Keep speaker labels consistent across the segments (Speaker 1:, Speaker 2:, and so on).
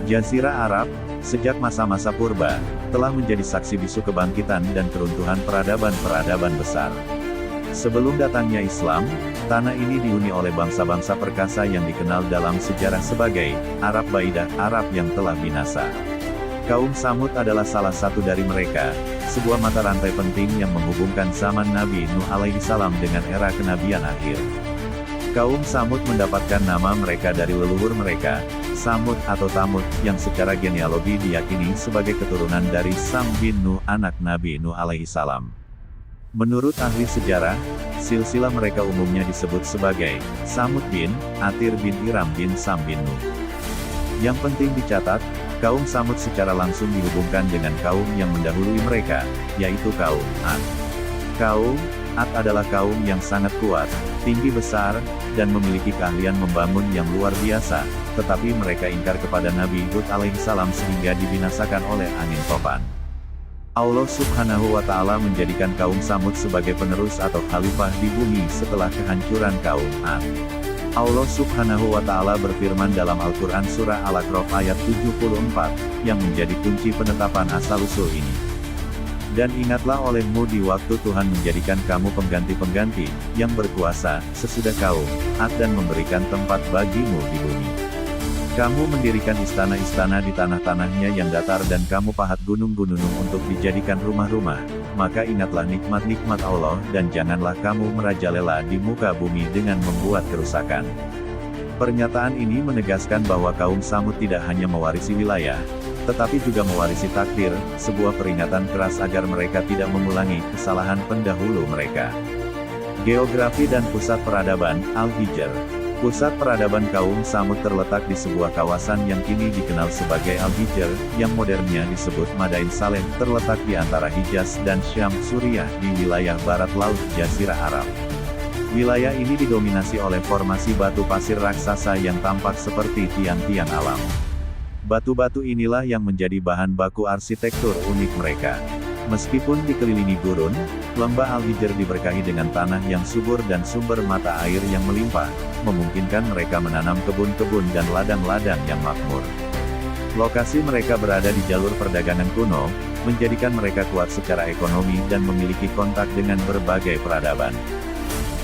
Speaker 1: Jazirah Arab, sejak masa-masa purba, telah menjadi saksi bisu kebangkitan dan keruntuhan peradaban-peradaban besar. Sebelum datangnya Islam, tanah ini dihuni oleh bangsa-bangsa perkasa yang dikenal dalam sejarah sebagai Arab Baidah, Arab yang telah binasa. Kaum Samud adalah salah satu dari mereka, sebuah mata rantai penting yang menghubungkan zaman Nabi Nuh alaihi salam dengan era kenabian akhir. Kaum Samud mendapatkan nama mereka dari leluhur mereka, Samud atau Tamud, yang secara genealogi diyakini sebagai keturunan dari Sam bin Nuh, anak Nabi Nuh alaihi salam. Menurut ahli sejarah, silsilah mereka umumnya disebut sebagai Samud bin Atir bin Iram bin Sam bin Nuh. Yang penting dicatat, kaum Samud secara langsung dihubungkan dengan kaum yang mendahului mereka, yaitu kaum Ad. Kaum Ad adalah kaum yang sangat kuat, tinggi besar, dan memiliki keahlian membangun yang luar biasa, tetapi mereka ingkar kepada Nabi Hud alaihi salam sehingga dibinasakan oleh angin topan. Allah subhanahu wa ta'ala menjadikan kaum Samud sebagai penerus atau khalifah di bumi setelah kehancuran kaum Ad. Allah subhanahu wa ta'ala berfirman dalam Al-Quran Surah Al-A'raf ayat 74, yang menjadi kunci penetapan asal-usul ini. Dan ingatlah olehmu di waktu Tuhan menjadikan kamu pengganti-pengganti, yang berkuasa, sesudah kaum Ad dan memberikan tempat bagimu di bumi. Kamu mendirikan istana-istana di tanah-tanahnya yang datar dan kamu pahat gunung-gunung untuk dijadikan rumah-rumah, maka ingatlah nikmat-nikmat Allah dan janganlah kamu merajalela di muka bumi dengan membuat kerusakan. Pernyataan ini menegaskan bahwa kaum Samud tidak hanya mewarisi wilayah, tetapi juga mewarisi takdir, sebuah peringatan keras agar mereka tidak mengulangi kesalahan pendahulu mereka. Geografi dan pusat peradaban, Al-Hijr. Pusat peradaban kaum Samud terletak di sebuah kawasan yang kini dikenal sebagai Al-Hijr, yang modernnya disebut Madain Saleh, terletak di antara Hijaz dan Syam, Suriah, di wilayah barat laut Jazirah Arab. Wilayah ini didominasi oleh formasi batu pasir raksasa yang tampak seperti tiang-tiang alam. Batu-batu inilah yang menjadi bahan baku arsitektur unik mereka. Meskipun dikelilingi gurun, lembah Al-Hijr diberkahi dengan tanah yang subur dan sumber mata air yang melimpah, memungkinkan mereka menanam kebun-kebun dan ladang-ladang yang makmur. Lokasi mereka berada di jalur perdagangan kuno, menjadikan mereka kuat secara ekonomi dan memiliki kontak dengan berbagai peradaban.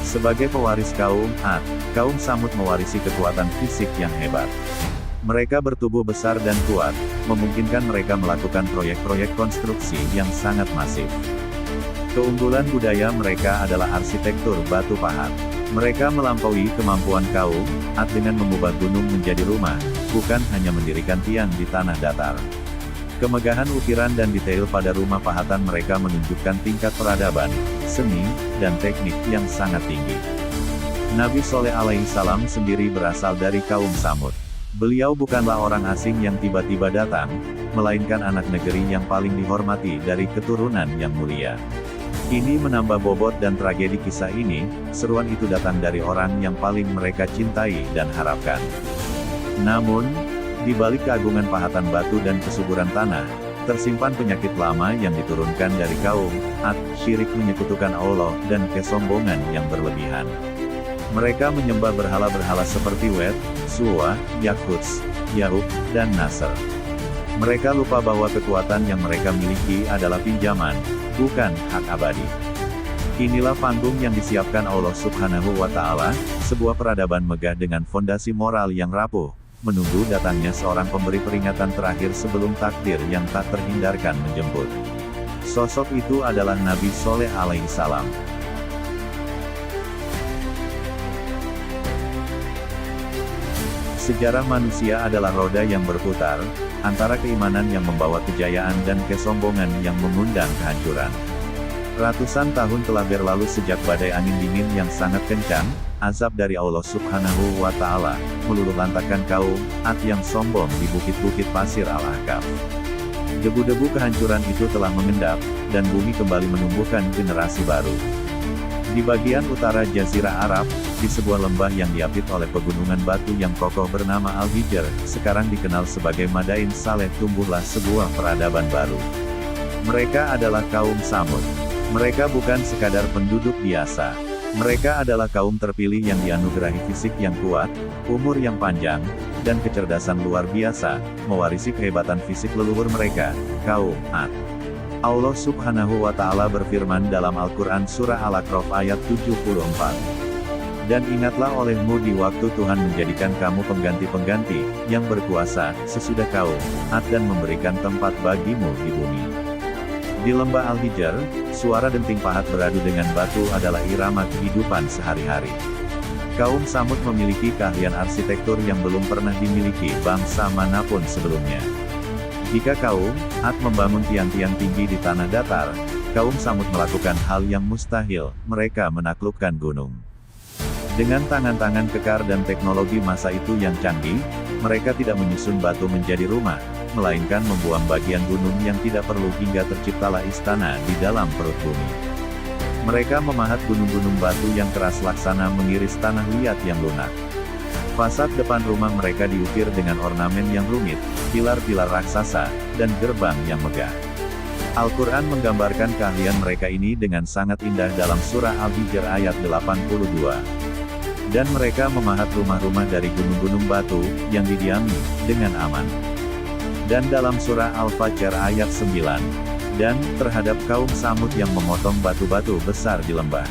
Speaker 1: Sebagai pewaris kaum Ad, kaum Samud mewarisi kekuatan fisik yang hebat. Mereka bertubuh besar dan kuat, memungkinkan mereka melakukan proyek-proyek konstruksi yang sangat masif. Keunggulan budaya mereka adalah arsitektur batu pahat. Mereka melampaui kemampuan kaum Ad dengan mengubah gunung menjadi rumah, bukan hanya mendirikan tiang di tanah datar. Kemegahan ukiran dan detail pada rumah pahatan mereka menunjukkan tingkat peradaban, seni, dan teknik yang sangat tinggi. Nabi Shaleh alaihi salam sendiri berasal dari kaum Samud. Beliau bukanlah orang asing yang tiba-tiba datang, melainkan anak negeri yang paling dihormati dari keturunan yang mulia. Ini menambah bobot dan tragedi kisah ini, seruan itu datang dari orang yang paling mereka cintai dan harapkan. Namun, di balik keagungan pahatan batu dan kesuburan tanah, tersimpan penyakit lama yang diturunkan dari kaum Ad, syirik menyekutukan Allah dan kesombongan yang berlebihan. Mereka menyembah berhala-berhala seperti Wet, Suwa, Yaquts, Yahub, dan Nasr. Mereka lupa bahwa kekuatan yang mereka miliki adalah pinjaman, bukan hak abadi. Inilah panggung yang disiapkan Allah subhanahu wa ta'ala, sebuah peradaban megah dengan fondasi moral yang rapuh, menunggu datangnya seorang pemberi peringatan terakhir sebelum takdir yang tak terhindarkan menjemput. Sosok itu adalah Nabi Shaleh alaihi salam. Sejarah manusia adalah roda yang berputar, antara keimanan yang membawa kejayaan dan kesombongan yang mengundang kehancuran. Ratusan tahun telah berlalu sejak badai angin dingin yang sangat kencang, azab dari Allah subhanahu wa ta'ala, meluluh lantakkan kaum Ad yang sombong di bukit-bukit pasir Al-Ahqaf. Debu-debu kehancuran itu telah mengendap, dan bumi kembali menumbuhkan generasi baru. Di bagian utara Jazirah Arab, di sebuah lembah yang diapit oleh pegunungan batu yang kokoh bernama Al-Hijr, sekarang dikenal sebagai Madain Saleh, tumbuhlah sebuah peradaban baru. Mereka adalah kaum Samud. Mereka bukan sekadar penduduk biasa. Mereka adalah kaum terpilih yang dianugerahi fisik yang kuat, umur yang panjang, dan kecerdasan luar biasa, mewarisi kehebatan fisik leluhur mereka, kaum Ad. Allah Subhanahu wa Ta'ala berfirman dalam Al-Quran Surah Al-A'raf ayat 74. Dan ingatlah olehmu di waktu Tuhan menjadikan kamu pengganti-pengganti, yang berkuasa, sesudah kaum Ad dan memberikan tempat bagimu di bumi. Di lembah Al-Hijr, suara denting pahat beradu dengan batu adalah irama kehidupan sehari-hari. Kaum Samud memiliki keahlian arsitektur yang belum pernah dimiliki bangsa manapun sebelumnya. Jika kaum Ad membangun tiang-tiang tinggi di tanah datar, kaum Samud melakukan hal yang mustahil, mereka menaklukkan gunung. Dengan tangan-tangan kekar dan teknologi masa itu yang canggih, mereka tidak menyusun batu menjadi rumah, melainkan membuang bagian gunung yang tidak perlu hingga terciptalah istana di dalam perut bumi. Mereka memahat gunung-gunung batu yang keras laksana mengiris tanah liat yang lunak. Fasad depan rumah mereka diukir dengan ornamen yang rumit, pilar-pilar raksasa, dan gerbang yang megah. Al-Quran menggambarkan keahlian mereka ini dengan sangat indah dalam surah Al-Hijr ayat 82. Dan mereka memahat rumah-rumah dari gunung-gunung batu, yang didiami, dengan aman. Dan dalam surah Al-Fajr ayat 9. Dan, terhadap kaum Samud yang memotong batu-batu besar di lembah.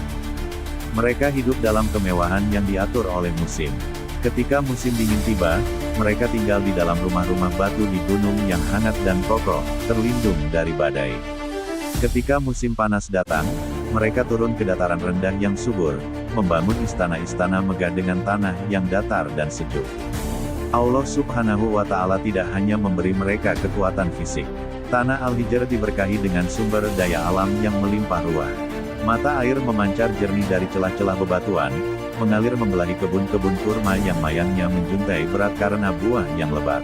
Speaker 1: Mereka hidup dalam kemewahan yang diatur oleh musim. Ketika musim dingin tiba, mereka tinggal di dalam rumah-rumah batu di gunung yang hangat dan kokoh, terlindung dari badai. Ketika musim panas datang, mereka turun ke dataran rendah yang subur, membangun istana-istana megah dengan tanah yang datar dan sejuk. Allah Subhanahu wa Ta'ala tidak hanya memberi mereka kekuatan fisik. Tanah Al-Hijr diberkahi dengan sumber daya alam yang melimpah ruah. Mata air memancar jernih dari celah-celah bebatuan, mengalir membelahi kebun-kebun kurma yang mayangnya menjuntai berat karena buah yang lebat.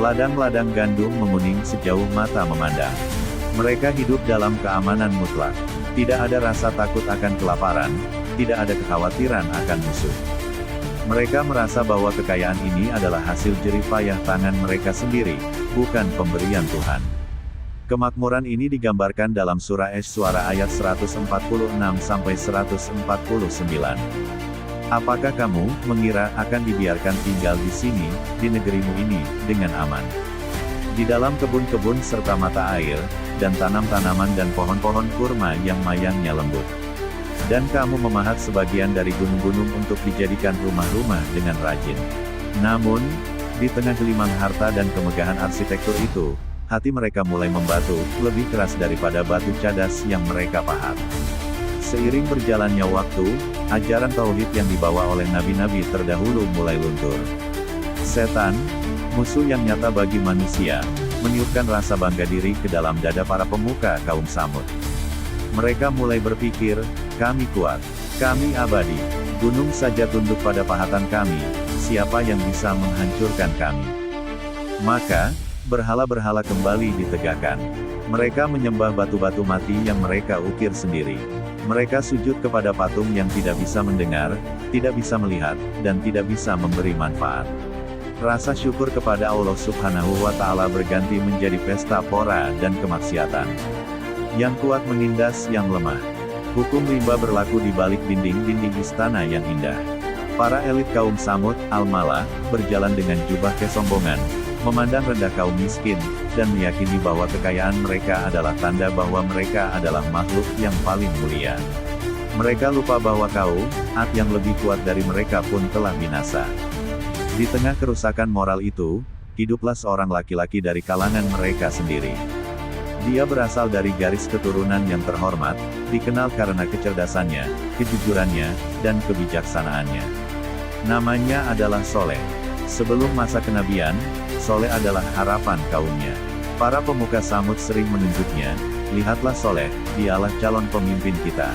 Speaker 1: Ladang-ladang gandum menguning sejauh mata memandang. Mereka hidup dalam keamanan mutlak. Tidak ada rasa takut akan kelaparan, tidak ada kekhawatiran akan musuh. Mereka merasa bahwa kekayaan ini adalah hasil jerih payah tangan mereka sendiri, bukan pemberian Tuhan. Kemakmuran ini digambarkan dalam surah Asy-Syu'ara ayat 146-149. Apakah kamu mengira akan dibiarkan tinggal di sini, di negerimu ini, dengan aman? Di dalam kebun-kebun serta mata air, dan tanam-tanaman dan pohon-pohon kurma yang mayangnya lembut. Dan kamu memahat sebagian dari gunung-gunung untuk dijadikan rumah-rumah dengan rajin. Namun, di tengah gelimang harta dan kemegahan arsitektur itu, hati mereka mulai membatu, lebih keras daripada batu cadas yang mereka pahat. Seiring berjalannya waktu, ajaran tauhid yang dibawa oleh nabi-nabi terdahulu mulai luntur. Setan, musuh yang nyata bagi manusia, meniupkan rasa bangga diri ke dalam dada para pemuka kaum Samud. Mereka mulai berpikir, kami kuat, kami abadi, gunung saja tunduk pada pahatan kami, siapa yang bisa menghancurkan kami? Maka, berhala-berhala kembali ditegakkan. Mereka menyembah batu-batu mati yang mereka ukir sendiri. Mereka sujud kepada patung yang tidak bisa mendengar, tidak bisa melihat, dan tidak bisa memberi manfaat. Rasa syukur kepada Allah Subhanahu wa Ta'ala berganti menjadi pesta pora dan kemaksiatan. Yang kuat menindas yang lemah. Hukum rimba berlaku di balik dinding-dinding istana yang indah. Para elit kaum Samud, Al-Mala, berjalan dengan jubah kesombongan, memandang rendah kaum miskin, dan meyakini bahwa kekayaan mereka adalah tanda bahwa mereka adalah makhluk yang paling mulia. Mereka lupa bahwa kaum Ad yang lebih kuat dari mereka pun telah binasa. Di tengah kerusakan moral itu, hiduplah seorang laki-laki dari kalangan mereka sendiri. Dia berasal dari garis keturunan yang terhormat, dikenal karena kecerdasannya, kejujurannya, dan kebijaksanaannya. Namanya adalah Soleh. Sebelum masa kenabian, Soleh adalah harapan kaumnya. Para pemuka Samud sering menunjuknya, lihatlah Soleh, dialah calon pemimpin kita.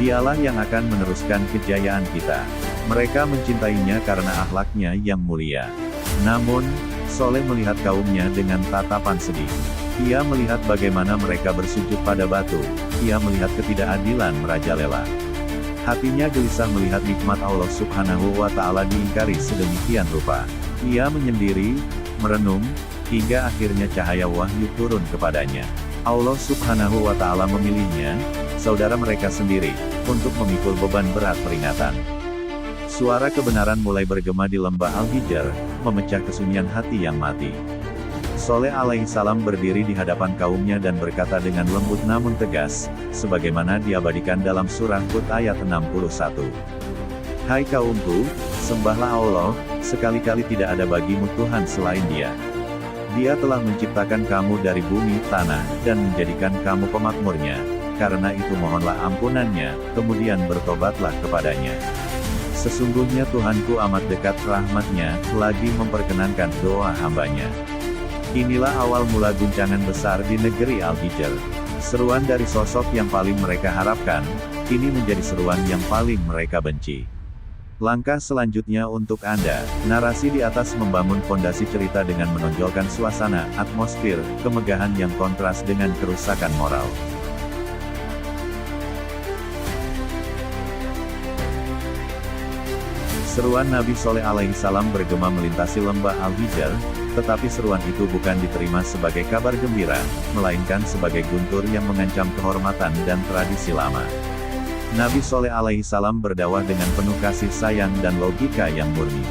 Speaker 1: Dialah yang akan meneruskan kejayaan kita. Mereka mencintainya karena akhlaknya yang mulia. Namun, Soleh melihat kaumnya dengan tatapan sedih. Ia melihat bagaimana mereka bersujud pada batu, ia melihat ketidakadilan merajalela. Hatinya gelisah melihat nikmat Allah Subhanahu wa Ta'ala diingkari sedemikian rupa. Ia menyendiri, merenung, hingga akhirnya cahaya wahyu turun kepadanya. Allah Subhanahu wa Ta'ala memilihnya, saudara mereka sendiri, untuk memikul beban berat peringatan. Suara kebenaran mulai bergema di lembah Al-Hijr, memecah kesunyian hati yang mati. Soleh alaihissalam berdiri di hadapan kaumnya dan berkata dengan lembut namun tegas, sebagaimana diabadikan dalam surah Hud ayat 61. Hai kaumku, sembahlah Allah, sekali-kali tidak ada bagimu Tuhan selain Dia. Dia telah menciptakan kamu dari bumi, tanah, dan menjadikan kamu pemakmurnya. Karena itu mohonlah ampunannya, kemudian bertobatlah kepadanya. Sesungguhnya Tuhanku amat dekat rahmatnya, lagi memperkenankan doa hambanya. Inilah awal mula guncangan besar di negeri Al-Hijr. Seruan dari sosok yang paling mereka harapkan, kini menjadi seruan yang paling mereka benci. Langkah selanjutnya untuk Anda, narasi di atas membangun fondasi cerita dengan menonjolkan suasana, atmosfer, kemegahan yang kontras dengan kerusakan moral. Seruan Nabi Soleh alaihissalam bergema melintasi lembah Al-Hijr, tetapi seruan itu bukan diterima sebagai kabar gembira, melainkan sebagai guntur yang mengancam kehormatan dan tradisi lama. Nabi Soleh alaihissalam berdakwah dengan penuh kasih sayang dan logika yang murni.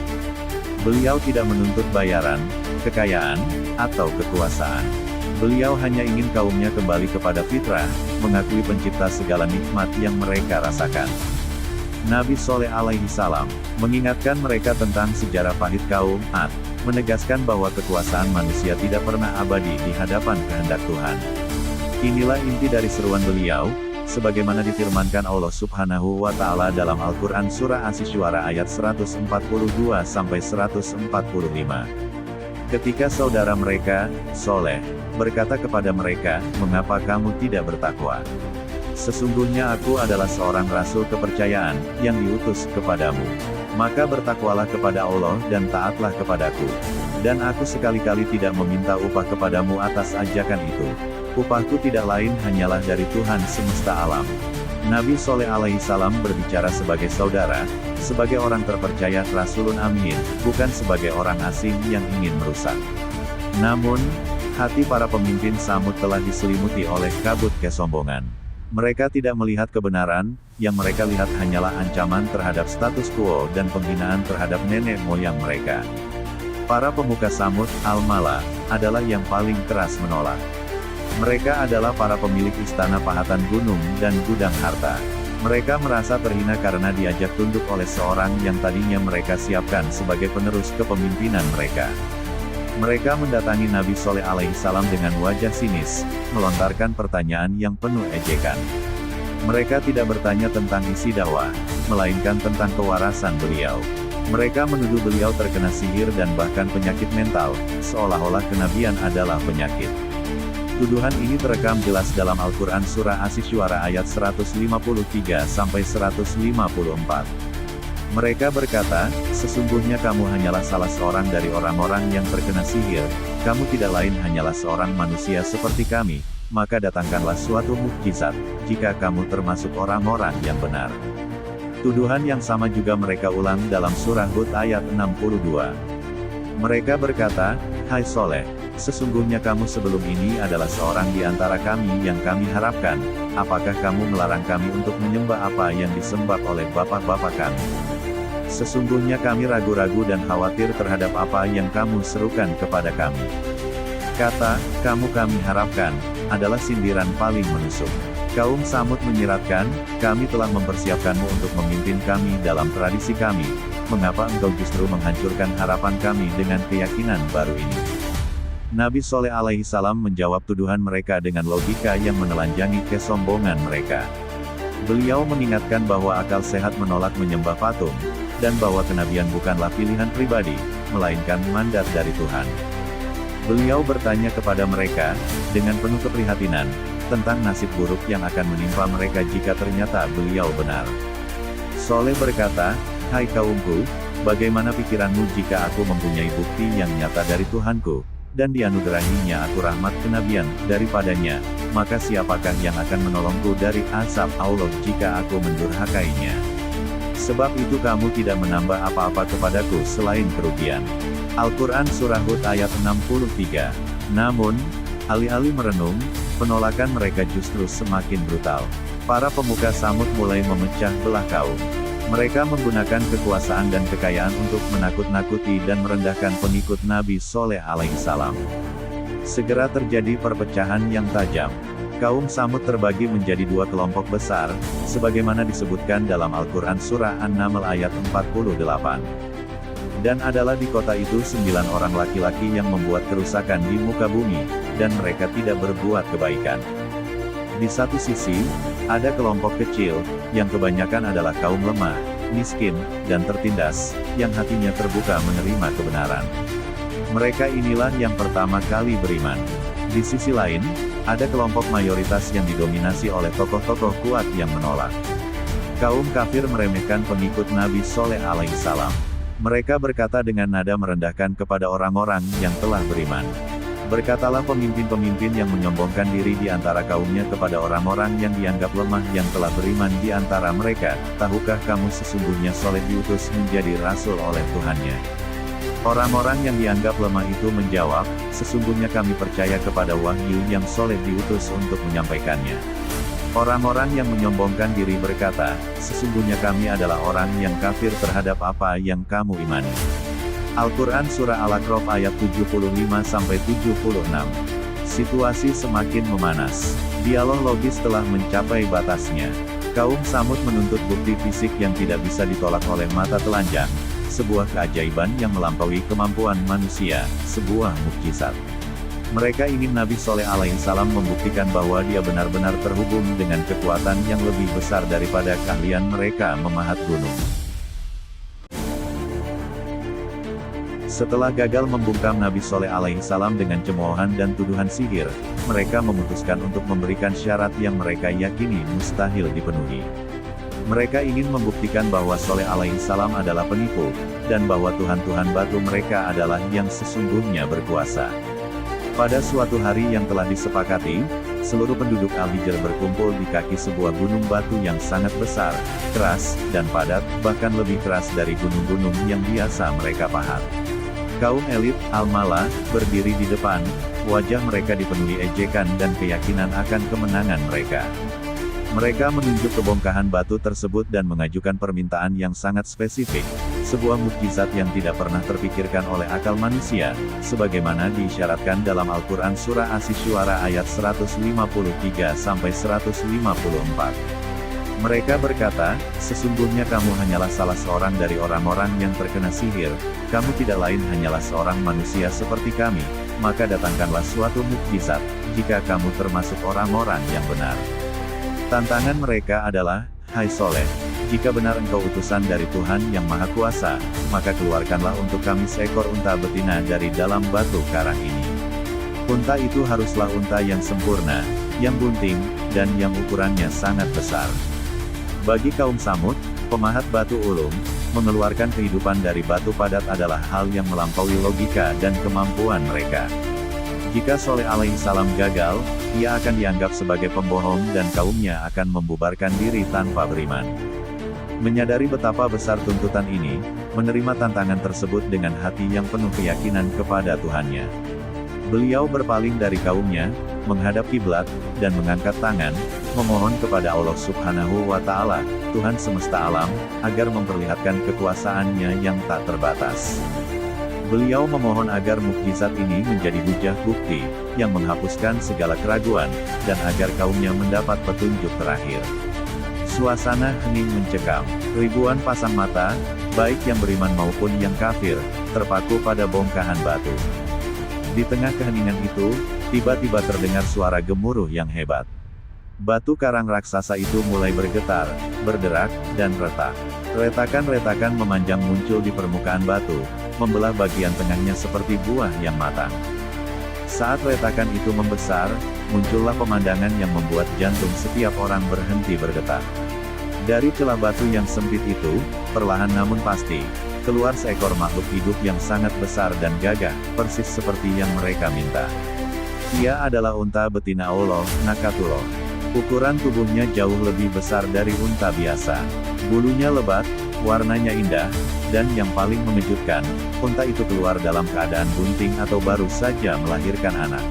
Speaker 1: Beliau tidak menuntut bayaran, kekayaan, atau kekuasaan. Beliau hanya ingin kaumnya kembali kepada fitrah, mengakui pencipta segala nikmat yang mereka rasakan. Nabi Soleh alaihissalam mengingatkan mereka tentang sejarah pahit kaum Ad, menegaskan bahwa kekuasaan manusia tidak pernah abadi di hadapan kehendak Tuhan. Inilah inti dari seruan beliau, sebagaimana difirmankan Allah Subhanahu wa Ta'ala dalam Al-Quran Surah Asy-Syu'ara ayat 142-145. Ketika saudara mereka, Soleh, berkata kepada mereka, "Mengapa kamu tidak bertakwa? Sesungguhnya aku adalah seorang rasul kepercayaan, yang diutus kepadamu. Maka bertakwalah kepada Allah dan taatlah kepadaku. Dan aku sekali-kali tidak meminta upah kepadamu atas ajakan itu. Upahku tidak lain hanyalah dari Tuhan semesta alam." Nabi Soleh alaihissalam berbicara sebagai saudara, sebagai orang terpercaya Rasulun Amin, bukan sebagai orang asing yang ingin merusak. Namun, hati para pemimpin Samud telah diselimuti oleh kabut kesombongan. Mereka tidak melihat kebenaran, yang mereka lihat hanyalah ancaman terhadap status quo dan penghinaan terhadap nenek moyang mereka. Para pemuka Samud, Al-Mala, adalah yang paling keras menolak. Mereka adalah para pemilik istana pahatan gunung dan gudang harta. Mereka merasa terhina karena diajak tunduk oleh seorang yang tadinya mereka siapkan sebagai penerus kepemimpinan mereka. Mereka mendatangi Nabi Soleh alaihissalam dengan wajah sinis, melontarkan pertanyaan yang penuh ejekan. Mereka tidak bertanya tentang isi dakwah, melainkan tentang kewarasan beliau. Mereka menuduh beliau terkena sihir dan bahkan penyakit mental, seolah-olah kenabian adalah penyakit. Tuduhan ini terekam jelas dalam Al-Quran Surah Asy-Syu'ara ayat 153-154. Mereka berkata, "Sesungguhnya kamu hanyalah salah seorang dari orang-orang yang terkena sihir, kamu tidak lain hanyalah seorang manusia seperti kami, maka datangkanlah suatu mukjizat, jika kamu termasuk orang-orang yang benar." Tuduhan yang sama juga mereka ulang dalam surah Hud ayat 62. Mereka berkata, "Hai Soleh, sesungguhnya kamu sebelum ini adalah seorang di antara kami yang kami harapkan, apakah kamu melarang kami untuk menyembah apa yang disembah oleh bapak-bapak kami? Sesungguhnya kami ragu-ragu dan khawatir terhadap apa yang kamu serukan kepada kami." Kata, "kamu kami harapkan," adalah sindiran paling menusuk. Kaum Samud menyiratkan, "Kami telah mempersiapkanmu untuk memimpin kami dalam tradisi kami, mengapa engkau justru menghancurkan harapan kami dengan keyakinan baru ini?" Nabi Soleh alaihissalam menjawab tuduhan mereka dengan logika yang menelanjangi kesombongan mereka. Beliau mengingatkan bahwa akal sehat menolak menyembah patung, dan bahwa kenabian bukanlah pilihan pribadi, melainkan mandat dari Tuhan. Beliau bertanya kepada mereka, dengan penuh keprihatinan, tentang nasib buruk yang akan menimpa mereka jika ternyata beliau benar. Soleh berkata, "Hai kaumku, bagaimana pikiranmu jika aku mempunyai bukti yang nyata dari Tuhanku, dan dianugerahinya aku rahmat kenabian daripadanya, maka siapakah yang akan menolongku dari azab Allah jika aku mendurhakainya? Sebab itu kamu tidak menambah apa-apa kepadaku selain kerugian." Al-Quran Surah Hud ayat 63. Namun, alih-alih merenung, penolakan mereka justru semakin brutal. para pemuka Samud mulai memecah belah kaum. Mereka menggunakan kekuasaan dan kekayaan untuk menakut-nakuti dan merendahkan pengikut Nabi Shaleh alaihissalam. Segera terjadi perpecahan yang tajam. Kaum Samud terbagi menjadi dua kelompok besar, sebagaimana disebutkan dalam Al-Quran Surah An-Naml ayat 48. Dan adalah di kota itu 9 orang laki-laki yang membuat kerusakan di muka bumi, dan mereka tidak berbuat kebaikan. Di satu sisi, ada kelompok kecil, yang kebanyakan adalah kaum lemah, miskin, dan tertindas, yang hatinya terbuka menerima kebenaran. Mereka inilah yang pertama kali beriman. Di sisi lain, ada kelompok mayoritas yang didominasi oleh tokoh-tokoh kuat yang menolak. Kaum kafir meremehkan pengikut Nabi Shaleh alaihissalam. Mereka berkata dengan nada merendahkan kepada orang-orang yang telah beriman. Berkatalah pemimpin-pemimpin yang menyombongkan diri di antara kaumnya kepada orang-orang yang dianggap lemah yang telah beriman di antara mereka, tahukah kamu sesungguhnya Shaleh diutus menjadi rasul oleh Tuhannya? Orang-orang yang dianggap lemah itu menjawab, sesungguhnya kami percaya kepada wahyu yang Shaleh diutus untuk menyampaikannya. Orang-orang yang menyombongkan diri berkata, sesungguhnya kami adalah orang yang kafir terhadap apa yang kamu imani. Al-Quran Surah Al-A'raf ayat 75-76. Situasi semakin memanas. Dialog logis telah mencapai batasnya. Kaum Samud menuntut bukti fisik yang tidak bisa ditolak oleh mata telanjang. Sebuah keajaiban yang melampaui kemampuan manusia, sebuah mukjizat. Mereka ingin Nabi Shaleh alaihissalam membuktikan bahwa dia benar-benar terhubung dengan kekuatan yang lebih besar daripada keahlian mereka memahat gunung. Setelah gagal membungkam Nabi Shaleh alaihissalam dengan cemoohan dan tuduhan sihir, mereka memutuskan untuk memberikan syarat yang mereka yakini mustahil dipenuhi. Mereka ingin membuktikan bahwa Shaleh alaihissalam adalah penipu, dan bahwa Tuhan-Tuhan batu mereka adalah yang sesungguhnya berkuasa. Pada suatu hari yang telah disepakati, seluruh penduduk Al-Hijr berkumpul di kaki sebuah gunung batu yang sangat besar, keras, dan padat, bahkan lebih keras dari gunung-gunung yang biasa mereka pahat. Kaum elit, Al-Mala, berdiri di depan, wajah mereka dipenuhi ejekan dan keyakinan akan kemenangan mereka. Mereka menunjuk kebongkahan batu tersebut dan mengajukan permintaan yang sangat spesifik, sebuah mukjizat yang tidak pernah terpikirkan oleh akal manusia, sebagaimana diisyaratkan dalam Al-Quran Surah Asy-Syu'ara ayat 153-154. Mereka berkata, sesungguhnya kamu hanyalah salah seorang dari orang-orang yang terkena sihir, kamu tidak lain hanyalah seorang manusia seperti kami, maka datangkanlah suatu mukjizat, jika kamu termasuk orang-orang yang benar. Tantangan mereka adalah, hai Shaleh, jika benar engkau utusan dari Tuhan yang Maha Kuasa, maka keluarkanlah untuk kami seekor unta betina dari dalam batu karang ini. Unta itu haruslah unta yang sempurna, yang bunting, dan yang ukurannya sangat besar. Bagi kaum Samud, pemahat batu ulung, mengeluarkan kehidupan dari batu padat adalah hal yang melampaui logika dan kemampuan mereka. Jika Shaleh alaihissalam gagal, ia akan dianggap sebagai pembohong dan kaumnya akan membubarkan diri tanpa beriman. Menyadari betapa besar tuntutan ini, menerima tantangan tersebut dengan hati yang penuh keyakinan kepada Tuhannya. Beliau berpaling dari kaumnya, menghadap kiblat, dan mengangkat tangan, memohon kepada Allah Subhanahu wa Ta'ala, Tuhan semesta alam, agar memperlihatkan kekuasaannya yang tak terbatas. Beliau memohon agar mukjizat ini menjadi hujah bukti, yang menghapuskan segala keraguan, dan agar kaumnya mendapat petunjuk terakhir. Suasana hening mencekam, ribuan pasang mata, baik yang beriman maupun yang kafir, terpaku pada bongkahan batu. Di tengah keheningan itu, tiba-tiba terdengar suara gemuruh yang hebat. Batu karang raksasa itu mulai bergetar, berderak, dan retak. Retakan-retakan memanjang muncul di permukaan batu, membelah bagian tengahnya seperti buah yang matang. Saat retakan itu membesar, muncullah pemandangan yang membuat jantung setiap orang berhenti berdetak. Dari celah batu yang sempit itu, perlahan namun pasti, keluar seekor makhluk hidup yang sangat besar dan gagah, persis seperti yang mereka minta. Ia adalah unta betina Allah, Nakatullah. Ukuran tubuhnya jauh lebih besar dari unta biasa. Bulunya lebat, warnanya indah, dan yang paling mengejutkan, unta itu keluar dalam keadaan bunting atau baru saja melahirkan anak.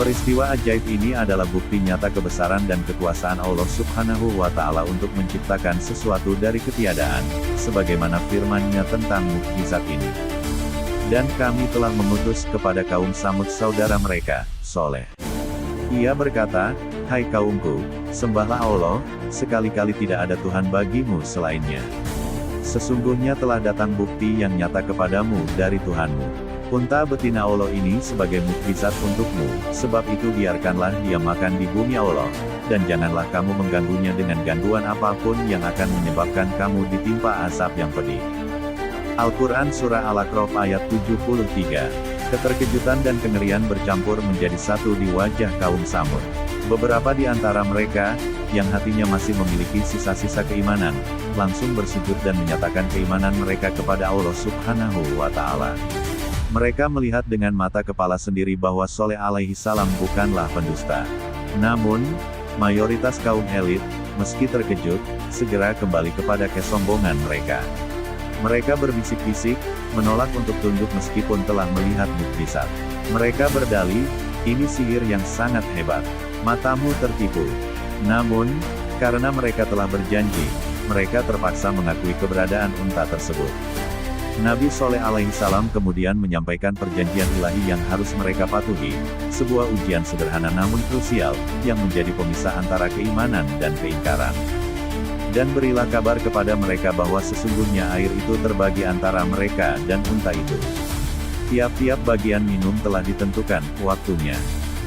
Speaker 1: Peristiwa ajaib ini adalah bukti nyata kebesaran dan kekuasaan Allah Subhanahu wa Ta'ala untuk menciptakan sesuatu dari ketiadaan, sebagaimana firman-Nya tentang mukjizat ini. Dan kami telah mengutus kepada kaum Samud saudara mereka, Soleh. Ia berkata, "Hai kaumku, sembahlah Allah, sekali-kali tidak ada Tuhan bagimu selainnya. Sesungguhnya telah datang bukti yang nyata kepadamu dari Tuhanmu. Unta betina Allah ini sebagai mukjizat untukmu, sebab itu biarkanlah dia makan di bumi Allah, dan janganlah kamu mengganggunya dengan gangguan apapun yang akan menyebabkan kamu ditimpa azab yang pedih." Al-Quran Surah Al-A'raf ayat 73. Keterkejutan dan kengerian bercampur menjadi satu di wajah kaum Samud. Beberapa di antara mereka, yang hatinya masih memiliki sisa-sisa keimanan, langsung bersujud dan menyatakan keimanan mereka kepada Allah Subhanahu wa Ta'ala. Mereka melihat dengan mata kepala sendiri bahwa Soleh alaihi salam bukanlah pendusta. Namun, mayoritas kaum elit, meski terkejut, segera kembali kepada kesombongan mereka. Mereka berbisik-bisik, menolak untuk tunduk meskipun telah melihat mukjizat. Mereka berdalih, "Ini sihir yang sangat hebat. Matamu tertipu." Namun, karena mereka telah berjanji, mereka terpaksa mengakui keberadaan unta tersebut. Nabi Soleh alaihi salam kemudian menyampaikan perjanjian ilahi yang harus mereka patuhi, sebuah ujian sederhana namun krusial, yang menjadi pemisah antara keimanan dan keingkaran. Dan berilah kabar kepada mereka bahwa sesungguhnya air itu terbagi antara mereka dan unta itu. Tiap-tiap bagian minum telah ditentukan waktunya.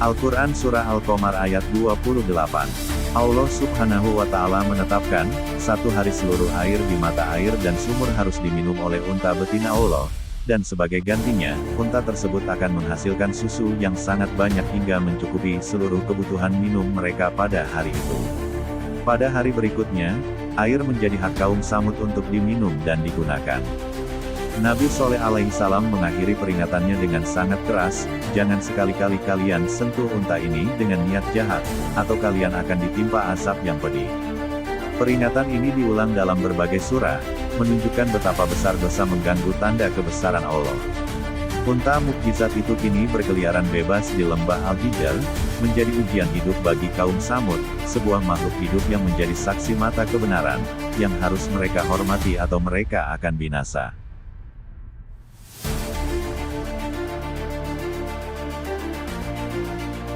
Speaker 1: Al-Quran Surah Al-Qamar ayat 28. Allah Subhanahu wa Ta'ala menetapkan, satu hari seluruh air di mata air dan sumur harus diminum oleh unta betina Allah, dan sebagai gantinya, unta tersebut akan menghasilkan susu yang sangat banyak hingga mencukupi seluruh kebutuhan minum mereka pada hari itu. Pada hari berikutnya, air menjadi hak kaum Samud untuk diminum dan digunakan. Nabi Soleh alaihi salam mengakhiri peringatannya dengan sangat keras, "Jangan sekali-kali kalian sentuh unta ini dengan niat jahat, atau kalian akan ditimpa azab yang pedih." Peringatan ini diulang dalam berbagai surah, menunjukkan betapa besar dosa mengganggu tanda kebesaran Allah. Unta mukjizat itu kini berkeliaran bebas di lembah Al-Hijr, menjadi ujian hidup bagi kaum Samud, sebuah makhluk hidup yang menjadi saksi mata kebenaran, yang harus mereka hormati atau mereka akan binasa.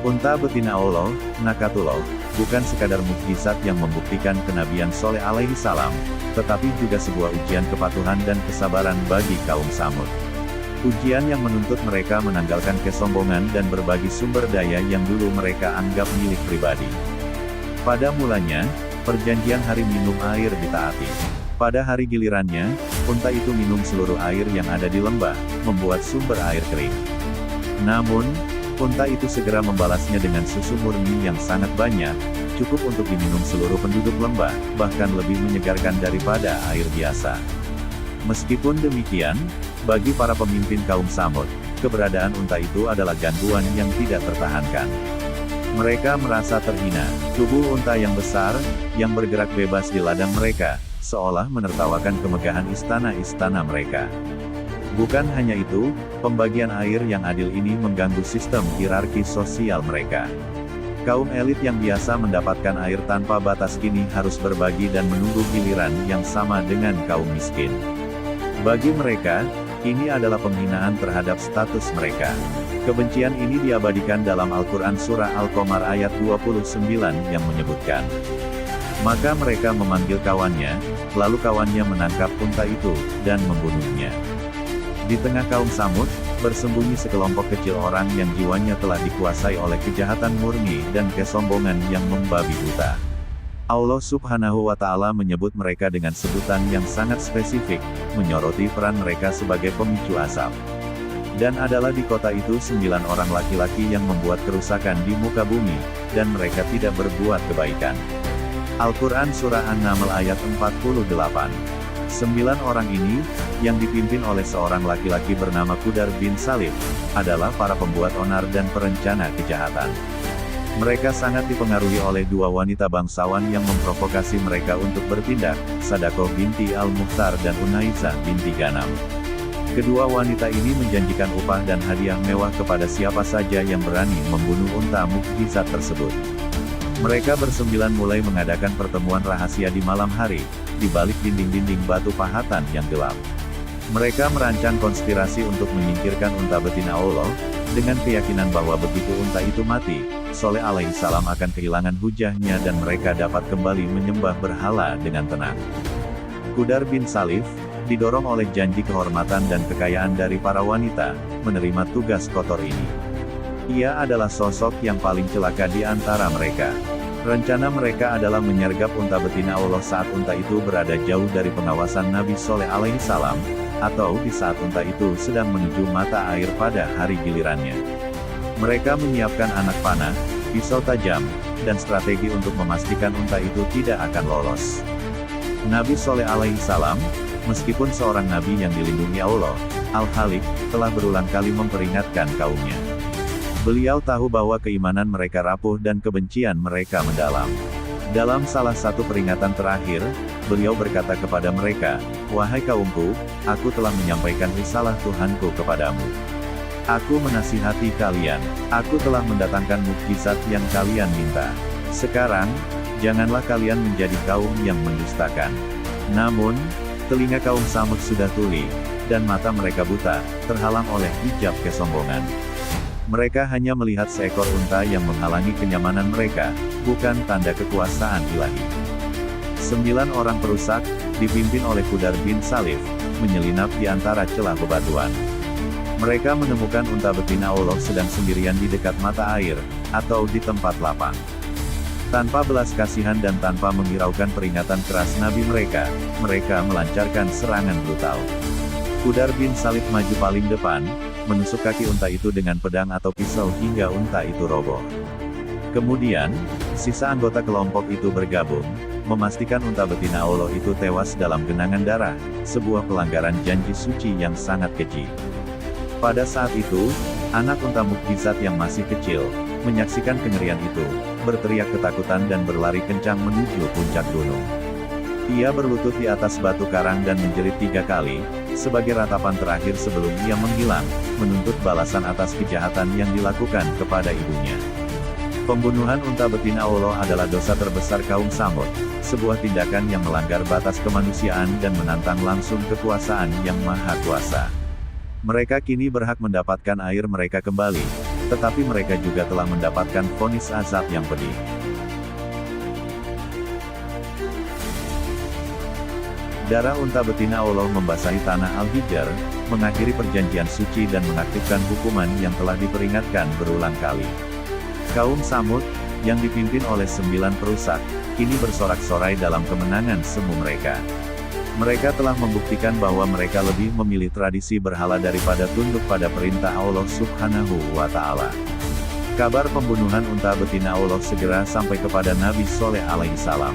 Speaker 1: Unta betina Allah, Nakatullah, bukan sekadar mukjizat yang membuktikan kenabian Soleh alaihi salam, tetapi juga sebuah ujian kepatuhan dan kesabaran bagi kaum Samud. Ujian yang menuntut mereka menanggalkan kesombongan dan berbagi sumber daya yang dulu mereka anggap milik pribadi. Pada mulanya, perjanjian hari minum air ditaati. Pada hari gilirannya, unta itu minum seluruh air yang ada di lembah, membuat sumber air kering. Namun, unta itu segera membalasnya dengan susu murni yang sangat banyak, cukup untuk diminum seluruh penduduk lembah, bahkan lebih menyegarkan daripada air biasa. Meskipun demikian, bagi para pemimpin kaum Samud, keberadaan unta itu adalah gangguan yang tidak tertahankan. Mereka merasa terhina. Tubuh unta yang besar, yang bergerak bebas di ladang mereka, seolah menertawakan kemegahan istana-istana mereka. Bukan hanya itu, pembagian air yang adil ini mengganggu sistem hierarki sosial mereka. Kaum elit yang biasa mendapatkan air tanpa batas kini harus berbagi dan menunggu giliran yang sama dengan kaum miskin. Bagi mereka, ini adalah penghinaan terhadap status mereka. Kebencian ini diabadikan dalam Al-Quran Surah Al-Qamar ayat 29 yang menyebutkan, "Maka mereka memanggil kawannya, lalu kawannya menangkap unta itu, dan membunuhnya." Di tengah kaum Samud, bersembunyi sekelompok kecil orang yang jiwanya telah dikuasai oleh kejahatan murni dan kesombongan yang membabi buta. Allah Subhanahu wa Ta'ala menyebut mereka dengan sebutan yang sangat spesifik, menyoroti peran mereka sebagai pemicu azab. Dan adalah di kota itu 9 orang laki-laki yang membuat kerusakan di muka bumi, dan mereka tidak berbuat kebaikan. Al-Quran Surah An-Naml ayat 48. 9 orang ini, yang dipimpin oleh seorang laki-laki bernama Qudar bin Salif, adalah para pembuat onar dan perencana kejahatan. Mereka sangat dipengaruhi oleh 2 wanita bangsawan yang memprovokasi mereka untuk bertindak, Sadaqah binti Al-Mukhtar dan Unaisah binti Ganam. Kedua wanita ini menjanjikan upah dan hadiah mewah kepada siapa saja yang berani membunuh unta mukjizat tersebut. Mereka bersembilan mulai mengadakan pertemuan rahasia di malam hari, di balik dinding-dinding batu pahatan yang gelap. Mereka merancang konspirasi untuk menyingkirkan unta betina Allah, dengan keyakinan bahwa begitu unta itu mati, Soleh alaihissalam akan kehilangan hujahnya dan mereka dapat kembali menyembah berhala dengan tenang. Qudar bin Salif, didorong oleh janji kehormatan dan kekayaan dari para wanita, menerima tugas kotor ini. Ia adalah sosok yang paling celaka di antara mereka. Rencana mereka adalah menyergap unta betina Allah saat unta itu berada jauh dari pengawasan Nabi Soleh alaihissalam, atau di saat unta itu sedang menuju mata air pada hari gilirannya. Mereka menyiapkan anak panah, pisau tajam, dan strategi untuk memastikan unta itu tidak akan lolos. Nabi Soleh alaihissalam, meskipun seorang nabi yang dilindungi Allah, Al-Halik, telah berulang kali memperingatkan kaumnya. Beliau tahu bahwa keimanan mereka rapuh dan kebencian mereka mendalam. Dalam salah satu peringatan terakhir, beliau berkata kepada mereka, "Wahai kaumku, aku telah menyampaikan risalah Tuhanku kepadamu. Aku menasihati kalian. Aku telah mendatangkan mukjizat yang kalian minta. Sekarang, janganlah kalian menjadi kaum yang mendustakan." Namun, telinga kaum Samud sudah tuli, dan mata mereka buta, terhalang oleh hijab kesombongan. Mereka hanya melihat seekor unta yang menghalangi kenyamanan mereka, bukan tanda kekuasaan ilahi. 9 orang perusak, dipimpin oleh Qudar bin Salif, menyelinap di antara celah bebatuan. Mereka menemukan unta betina Allah sedang sendirian di dekat mata air, atau di tempat lapang. Tanpa belas kasihan dan tanpa menghiraukan peringatan keras Nabi mereka melancarkan serangan brutal. Qudar bin Salif maju paling depan, menusuk kaki unta itu dengan pedang atau pisau hingga unta itu roboh. Kemudian, sisa anggota kelompok itu bergabung, memastikan unta betina Allah itu tewas dalam genangan darah, sebuah pelanggaran janji suci yang sangat keji. Pada saat itu, anak unta mukjizat yang masih kecil, menyaksikan kengerian itu, berteriak ketakutan dan berlari kencang menuju puncak gunung. Ia berlutut di atas batu karang dan menjerit 3 kali, sebagai ratapan terakhir sebelum ia menghilang, menuntut balasan atas kejahatan yang dilakukan kepada ibunya. Pembunuhan unta betina Allah adalah dosa terbesar kaum Samud, sebuah tindakan yang melanggar batas kemanusiaan dan menantang langsung kekuasaan yang maha kuasa. Mereka kini berhak mendapatkan air mereka kembali, tetapi mereka juga telah mendapatkan vonis azab yang pedih. Darah unta betina Allah membasahi tanah Al-Hijr, mengakhiri perjanjian suci dan mengaktifkan hukuman yang telah diperingatkan berulang kali. Kaum Samud, yang dipimpin oleh 9 perusak, kini bersorak-sorai dalam kemenangan semu mereka. Mereka telah membuktikan bahwa mereka lebih memilih tradisi berhala daripada tunduk pada perintah Allah Subhanahu wa Ta'ala. Kabar pembunuhan unta betina Allah segera sampai kepada Nabi Soleh alaihissalam.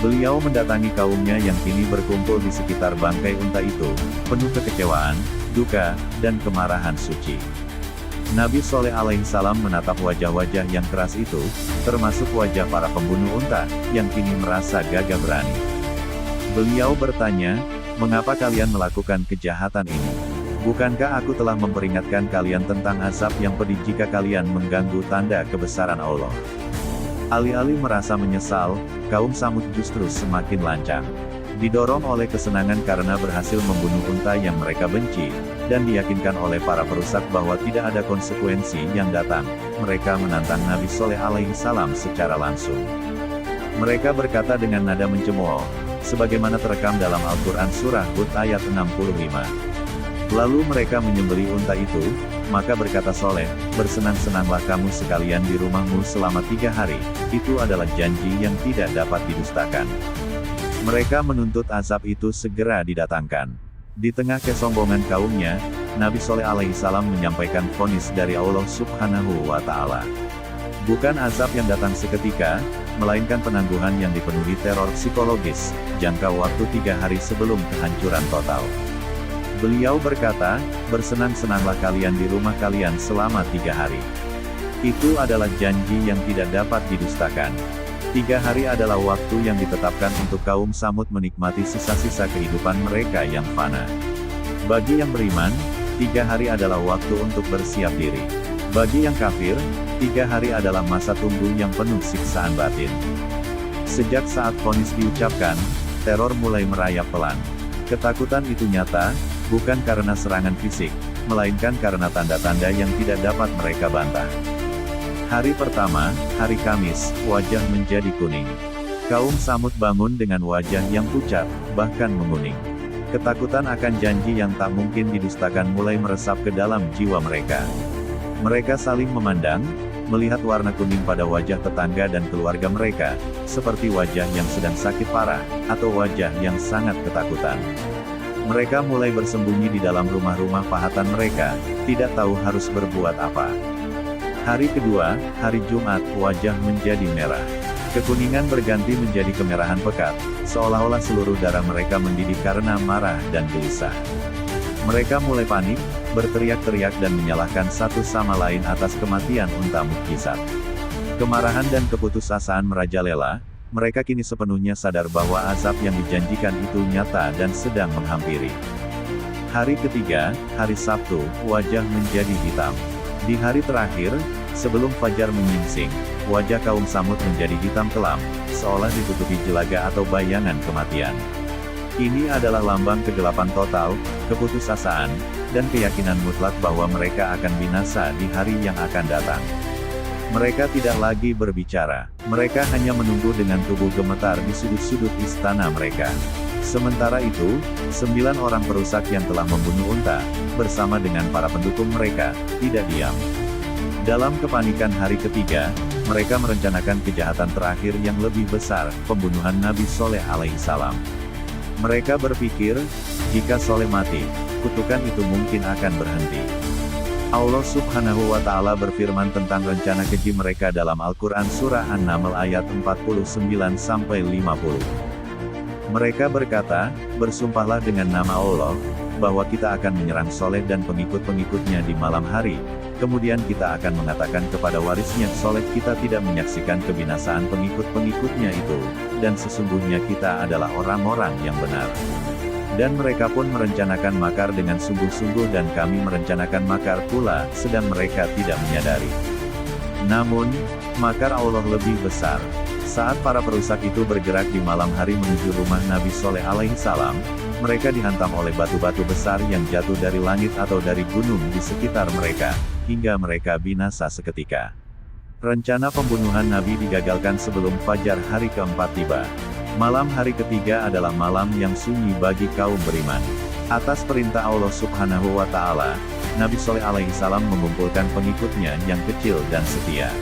Speaker 1: Beliau mendatangi kaumnya yang kini berkumpul di sekitar bangkai unta itu, penuh kekecewaan, duka, dan kemarahan suci. Nabi Soleh alaihissalam menatap wajah-wajah yang keras itu, termasuk wajah para pembunuh unta, yang kini merasa gagah berani. Beliau bertanya, "Mengapa kalian melakukan kejahatan ini? Bukankah aku telah memperingatkan kalian tentang azab yang pedih jika kalian mengganggu tanda kebesaran Allah?" Alih-alih merasa menyesal, kaum Samud justru semakin lancang. Didorong oleh kesenangan karena berhasil membunuh unta yang mereka benci, dan diyakinkan oleh para perusak bahwa tidak ada konsekuensi yang datang, mereka menantang Nabi Soleh alaihissalam secara langsung. Mereka berkata dengan nada mencemooh, sebagaimana terekam dalam Al-Quran Surah Hud ayat 65. Lalu mereka menyembelih unta itu, maka berkata Soleh, "Bersenang-senanglah kamu sekalian di rumahmu selama 3 hari, itu adalah janji yang tidak dapat didustakan." Mereka menuntut azab itu segera didatangkan. Di tengah kesombongan kaumnya, Nabi Soleh alaihissalam menyampaikan vonis dari Allah Subhanahu wa Ta'ala. Bukan azab yang datang seketika, melainkan penangguhan yang dipenuhi teror psikologis, jangka waktu 3 hari sebelum kehancuran total. Beliau berkata, "Bersenang-senanglah kalian di rumah kalian selama 3 hari. Itu adalah janji yang tidak dapat didustakan." 3 hari adalah waktu yang ditetapkan untuk kaum Samud menikmati sisa-sisa kehidupan mereka yang fana. Bagi yang beriman, 3 hari adalah waktu untuk bersiap diri. Bagi yang kafir, 3 hari adalah masa tunggu yang penuh siksaan batin. Sejak saat vonis diucapkan, teror mulai merayap pelan. Ketakutan itu nyata, bukan karena serangan fisik, melainkan karena tanda-tanda yang tidak dapat mereka bantah. Hari pertama, hari Kamis, wajah menjadi kuning. Kaum Samud bangun dengan wajah yang pucat, bahkan menguning. Ketakutan akan janji yang tak mungkin didustakan mulai meresap ke dalam jiwa mereka. Mereka saling memandang, melihat warna kuning pada wajah tetangga dan keluarga mereka, seperti wajah yang sedang sakit parah, atau wajah yang sangat ketakutan. Mereka mulai bersembunyi di dalam rumah-rumah pahatan mereka, tidak tahu harus berbuat apa. Hari kedua, hari Jumat, wajah menjadi merah. Kekuningan berganti menjadi kemerahan pekat, seolah-olah seluruh darah mereka mendidih karena marah dan gelisah. Mereka mulai panik, berteriak-teriak dan menyalahkan satu sama lain atas kematian unta mukjizat. Kemarahan dan keputusasaan merajalela, mereka kini sepenuhnya sadar bahwa azab yang dijanjikan itu nyata dan sedang menghampiri. Hari ketiga, hari Sabtu, wajah menjadi hitam. Di hari terakhir, sebelum fajar menyingsing, wajah kaum Samud menjadi hitam kelam, seolah ditutupi jelaga atau bayangan kematian. Ini adalah lambang kegelapan total, keputusasaan, dan keyakinan mutlak bahwa mereka akan binasa di hari yang akan datang. Mereka tidak lagi berbicara, mereka hanya menunggu dengan tubuh gemetar di sudut-sudut istana mereka. Sementara itu, 9 orang perusak yang telah membunuh unta, bersama dengan para pendukung mereka, tidak diam. Dalam kepanikan hari ketiga, mereka merencanakan kejahatan terakhir yang lebih besar, pembunuhan Nabi Soleh alaihissalam. Mereka berpikir, jika Soleh mati, kutukan itu mungkin akan berhenti. Allah Subhanahu wa Ta'ala berfirman tentang rencana keji mereka dalam Al-Quran Surah An-Naml ayat 49-50. Mereka berkata, "Bersumpahlah dengan nama Allah, bahwa kita akan menyerang Soleh dan pengikut-pengikutnya di malam hari. Kemudian kita akan mengatakan kepada warisnya Soleh kita tidak menyaksikan kebinasaan pengikut-pengikutnya itu, dan sesungguhnya kita adalah orang-orang yang benar." Dan mereka pun merencanakan makar dengan sungguh-sungguh dan kami merencanakan makar pula, sedang mereka tidak menyadari. Namun, makar Allah lebih besar. Saat para perusak itu bergerak di malam hari menuju rumah Nabi Soleh alaihissalam, mereka dihantam oleh batu-batu besar yang jatuh dari langit atau dari gunung di sekitar mereka, hingga mereka binasa seketika. Rencana pembunuhan Nabi digagalkan sebelum fajar hari keempat tiba. Malam hari ketiga adalah malam yang sunyi bagi kaum beriman. Atas perintah Allah Subhanahu wa Ta'ala, Nabi Soleh alaihissalam mengumpulkan pengikutnya yang kecil dan setia.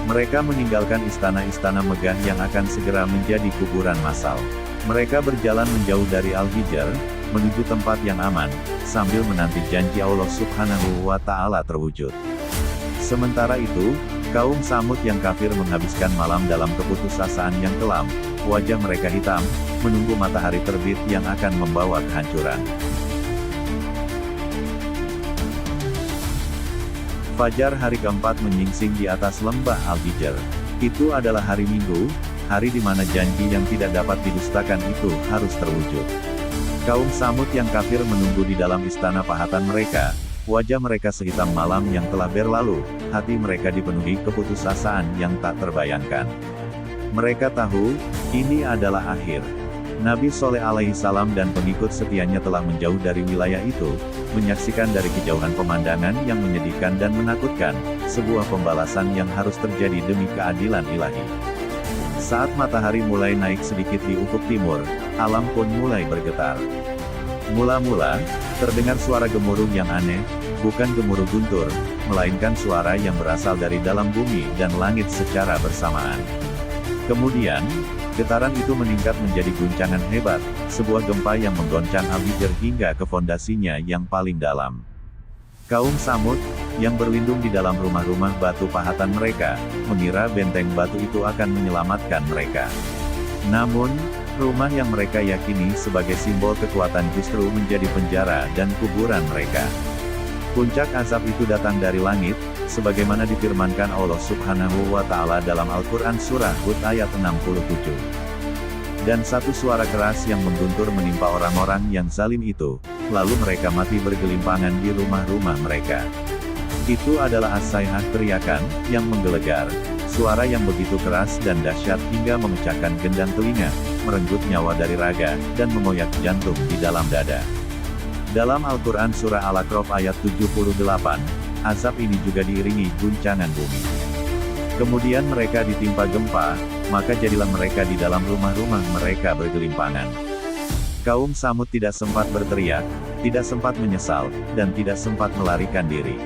Speaker 1: Mereka meninggalkan istana-istana megah yang akan segera menjadi kuburan massal. Mereka berjalan menjauh dari Al-Hijr, menuju tempat yang aman, sambil menanti janji Allah Subhanahu wa Ta'ala terwujud. Sementara itu, kaum Samud yang kafir menghabiskan malam dalam keputusasaan yang kelam, wajah mereka hitam, menunggu matahari terbit yang akan membawa kehancuran. Fajar hari keempat menyingsing di atas lembah Al-Hijr. Itu adalah hari Minggu, hari di mana janji yang tidak dapat didustakan itu harus terwujud. Kaum Samud yang kafir menunggu di dalam istana pahatan mereka, wajah mereka sehitam malam yang telah berlalu, hati mereka dipenuhi keputusasaan yang tak terbayangkan. Mereka tahu, ini adalah akhir. Nabi Soleh alaihissalam dan pengikut setianya telah menjauh dari wilayah itu, menyaksikan dari kejauhan pemandangan yang menyedihkan dan menakutkan, sebuah pembalasan yang harus terjadi demi keadilan ilahi. Saat matahari mulai naik sedikit di ufuk timur, alam pun mulai bergetar. Mula-mula, terdengar suara gemuruh yang aneh, bukan gemuruh guntur, melainkan suara yang berasal dari dalam bumi dan langit secara bersamaan. Kemudian, getaran itu meningkat menjadi guncangan hebat, sebuah gempa yang menggoncang Al-Hijr hingga ke fondasinya yang paling dalam. Kaum Samud, yang berlindung di dalam rumah-rumah batu pahatan mereka, mengira benteng batu itu akan menyelamatkan mereka. Namun, rumah yang mereka yakini sebagai simbol kekuatan justru menjadi penjara dan kuburan mereka. Puncak azab itu datang dari langit, sebagaimana difirmankan Allah Subhanahu wa Ta'ala dalam Al-Quran Surah Hud ayat 67. Dan satu suara keras yang mengguntur menimpa orang-orang yang zalim itu, lalu mereka mati bergelimpangan di rumah-rumah mereka. Itu adalah as-sayhah, teriakan, yang menggelegar. Suara yang begitu keras dan dahsyat hingga memecahkan gendang telinga, merenggut nyawa dari raga, dan mengoyak jantung di dalam dada. Dalam Al-Quran Surah Al-A'raf ayat 78, azab ini juga diiringi guncangan bumi. Kemudian mereka ditimpa gempa, maka jadilah mereka di dalam rumah-rumah mereka bergelimpangan. Kaum Samud tidak sempat berteriak, tidak sempat menyesal, dan tidak sempat melarikan diri.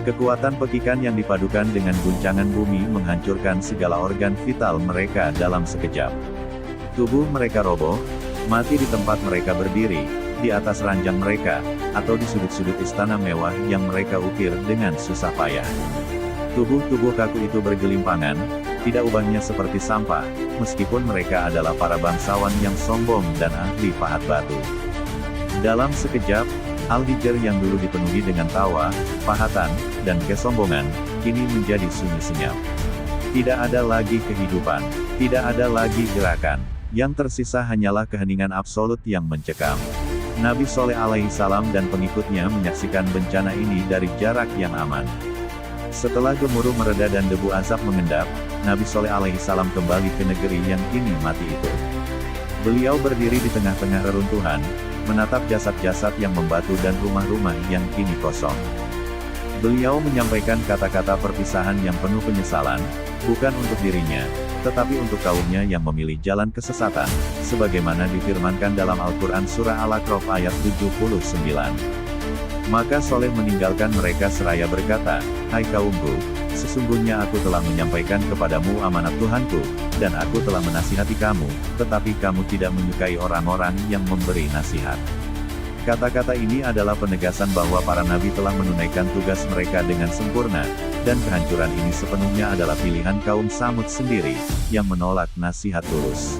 Speaker 1: Kekuatan pekikan yang dipadukan dengan guncangan bumi menghancurkan segala organ vital mereka dalam sekejap. Tubuh mereka roboh, mati di tempat mereka berdiri, di atas ranjang mereka, atau di sudut-sudut istana mewah yang mereka ukir dengan susah payah. Tubuh-tubuh kaku itu bergelimpangan, tidak ubahnya seperti sampah, meskipun mereka adalah para bangsawan yang sombong dan ahli pahat batu. Dalam sekejap, Al-Hijr yang dulu dipenuhi dengan tawa, pahatan, dan kesombongan, kini menjadi sunyi senyap. Tidak ada lagi kehidupan, tidak ada lagi gerakan, yang tersisa hanyalah keheningan absolut yang mencekam. Nabi Shaleh alaihi salam dan pengikutnya menyaksikan bencana ini dari jarak yang aman. Setelah gemuruh mereda dan debu asap mengendap, Nabi Shaleh alaihi salam kembali ke negeri yang kini mati itu. Beliau berdiri di tengah-tengah reruntuhan, menatap jasad-jasad yang membatu dan rumah-rumah yang kini kosong. Beliau menyampaikan kata-kata perpisahan yang penuh penyesalan, bukan untuk dirinya, tetapi untuk kaumnya yang memilih jalan kesesatan, sebagaimana difirmankan dalam Al-Quran Surah Al-A'raf ayat 79. Maka Shaleh meninggalkan mereka seraya berkata, "Hai kaumku, sesungguhnya aku telah menyampaikan kepadamu amanat Tuhanku, dan aku telah menasihati kamu, tetapi kamu tidak menyukai orang-orang yang memberi nasihat." Kata-kata ini adalah penegasan bahwa para nabi telah menunaikan tugas mereka dengan sempurna, dan kehancuran ini sepenuhnya adalah pilihan kaum Samud sendiri, yang menolak nasihat tulus.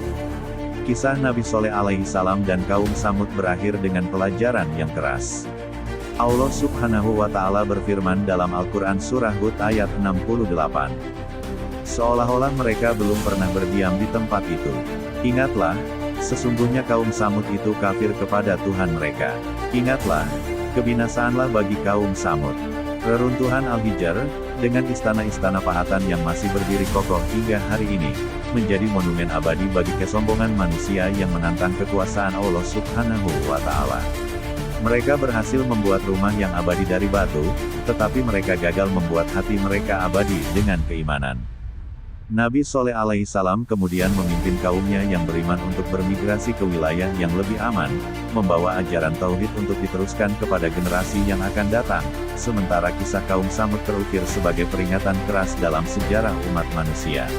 Speaker 1: Kisah Nabi Shaleh alaihi salam dan kaum Samud berakhir dengan pelajaran yang keras. Allah Subhanahu wa Ta'ala berfirman dalam Al-Quran Surah Hud ayat 68. Seolah-olah mereka belum pernah berdiam di tempat itu. Ingatlah, sesungguhnya kaum Samud itu kafir kepada Tuhan mereka. Ingatlah, kebinasaanlah bagi kaum Samud. Reruntuhan Al-Hijr, dengan istana-istana pahatan yang masih berdiri kokoh hingga hari ini, menjadi monumen abadi bagi kesombongan manusia yang menantang kekuasaan Allah Subhanahu wa Ta'ala. Mereka berhasil membuat rumah yang abadi dari batu, tetapi mereka gagal membuat hati mereka abadi dengan keimanan. Nabi Shaleh alaihi salam kemudian memimpin kaumnya yang beriman untuk bermigrasi ke wilayah yang lebih aman, membawa ajaran tauhid untuk diteruskan kepada generasi yang akan datang, sementara kisah kaum Samud terukir sebagai peringatan keras dalam sejarah umat manusia.